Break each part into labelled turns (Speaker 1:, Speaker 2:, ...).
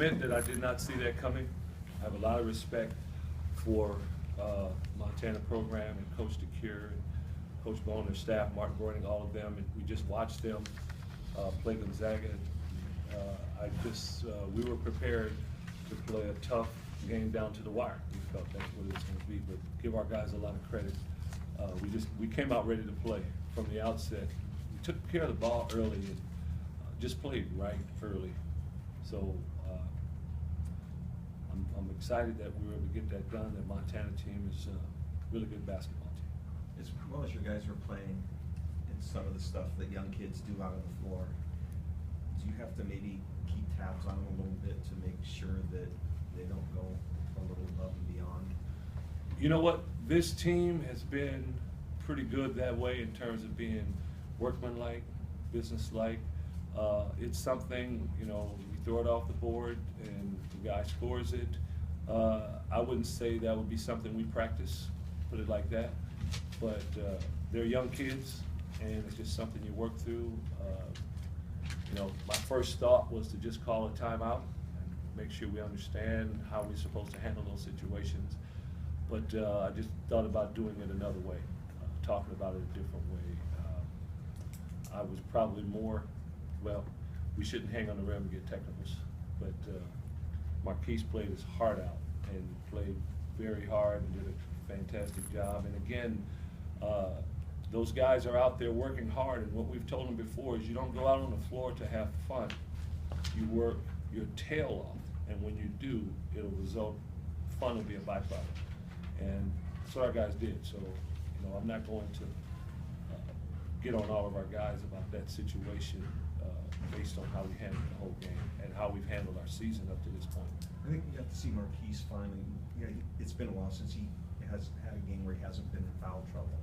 Speaker 1: Admit that I did not see that coming. I have a lot of respect for Montana program and Coach DeCure and Coach Bone, their staff, Martin Broining, all of them, and we just watched them play Gonzaga. We were prepared to play a tough game down to the wire. We felt that's what it was going to be, but give our guys a lot of credit. We came out ready to play from the outset. We took care of the ball early and just played right early. So I'm excited that we were able to get that done. The Montana team is a really good basketball team.
Speaker 2: As well as your guys were playing and some of the stuff that young kids do out on the floor, do you have to maybe keep tabs on them a little bit to make sure that they don't go a little above and beyond?
Speaker 1: You know what? This team has been pretty good that way in terms of being workmanlike, businesslike. It's something, you know, we throw it off the board and the guy scores it. I wouldn't say that would be something we practice, put it like that. But they're young kids, and it's just something you work through. You know, my first thought was to just call a timeout and make sure we understand how we're supposed to handle those situations. But I just thought about doing it another way, talking about it a different way. I was probably more, well, we shouldn't hang on the rim and get technicals, but Marquise played his heart out and played very hard and did a fantastic job. And again, those guys are out there working hard, and what we've told them before is you don't go out on the floor to have fun. You work your tail off, and when you do, it'll result, fun will be a byproduct. And that's what our guys did. So, you know, I'm not going to get on all of our guys about that situation based on how we handled the whole game and how we've handled our season up to this point.
Speaker 2: I think you got to see Marquise finally. You know, it's been a while since he has had a game where he hasn't been in foul trouble.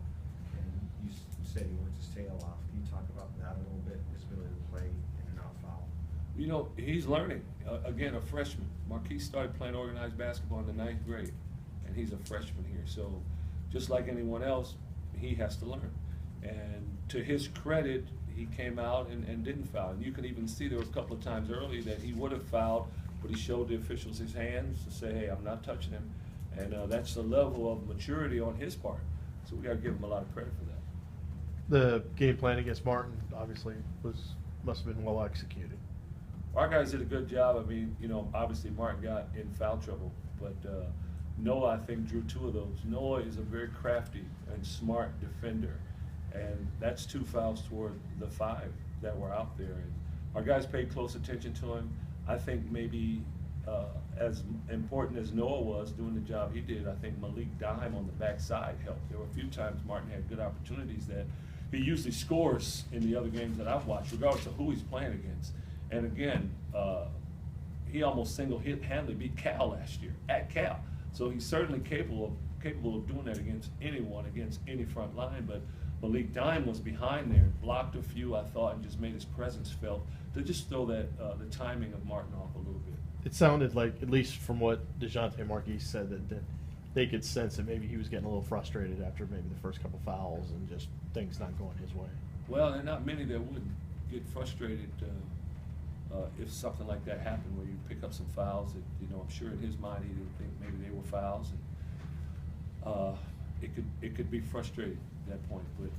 Speaker 2: And you said he worked his tail off. Can you talk about that a little bit, his ability to play in and out foul?
Speaker 1: You know, he's learning. Again, a freshman. Marquise started playing organized basketball in the 9th grade, and he's a freshman here. So just like anyone else, he has to learn. And to his credit, he came out and didn't foul. And you can even see there was a couple of times early that he would have fouled, but he showed the officials his hands to say, hey, I'm not touching him. And that's the level of maturity on his part. So we got to give him a lot of credit for that.
Speaker 3: The game plan against Martin obviously must have been well executed.
Speaker 1: Our guys did a good job. I mean, you know, obviously Martin got in foul trouble, but Noah, I think, drew 2 of those. Noah is a very crafty and smart defender, and that's 2 fouls toward the 5 that were out there. And our guys paid close attention to him. I think maybe as important as Noah was doing the job he did, I think Malik Dime on the backside helped. There were a few times Martin had good opportunities that he usually scores in the other games that I've watched, regardless of who he's playing against. And again, he almost single-handedly beat Cal last year at Cal. So he's certainly capable of doing that against anyone, against any front line. But Malik Dime was behind there, blocked a few, I thought, and just made his presence felt to just throw that the timing of Martin off a little bit.
Speaker 3: It sounded like, at least from what DeJounte Marquise said, that they could sense that maybe he was getting a little frustrated after maybe the first couple fouls and just things not going his way.
Speaker 1: Well, there are not many that wouldn't get frustrated if something like that happened, where you pick up some fouls that, you know, I'm sure in his mind he didn't think maybe they were fouls. And it could be frustrating at that point. But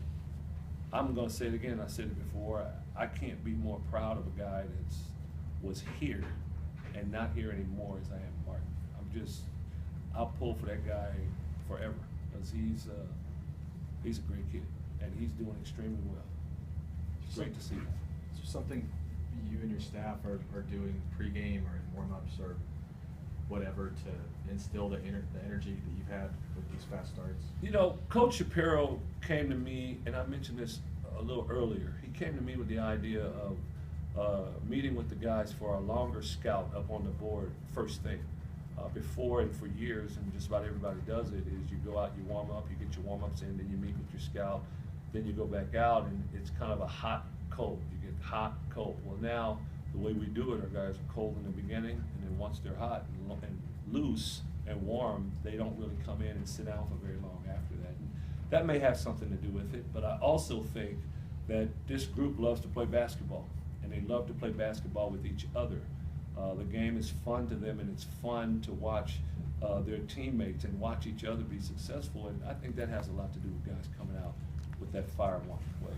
Speaker 1: I'm going to say it again. I said it before. I can't be more proud of a guy that was here and not here anymore as I am Martin. I'll pull for that guy forever, because he's a great kid and he's doing extremely well. It's great to see that.
Speaker 4: Is there something you and your staff are doing pregame or in warm-ups or whatever to instill the energy that you've had with these fast starts?
Speaker 1: You know, Coach Shapiro came to me, and I mentioned this a little earlier. He came to me with the idea of meeting with the guys for a longer scout up on the board first thing. Before and for years, and just about everybody does it, is you go out, you warm up, you get your warm-ups in, then you meet with your scout, then you go back out, and it's kind of a hot, cold. You get hot, cold. Well, now, the way we do it, our guys are cold in the beginning, and then once they're hot and loose and warm, they don't really come in and sit down for very long after that. And that may have something to do with it, but I also think that this group loves to play basketball, and they love to play basketball with each other. The game is fun to them, and it's fun to watch their teammates and watch each other be successful. And I think that has a lot to do with guys coming out with that fire and want to play.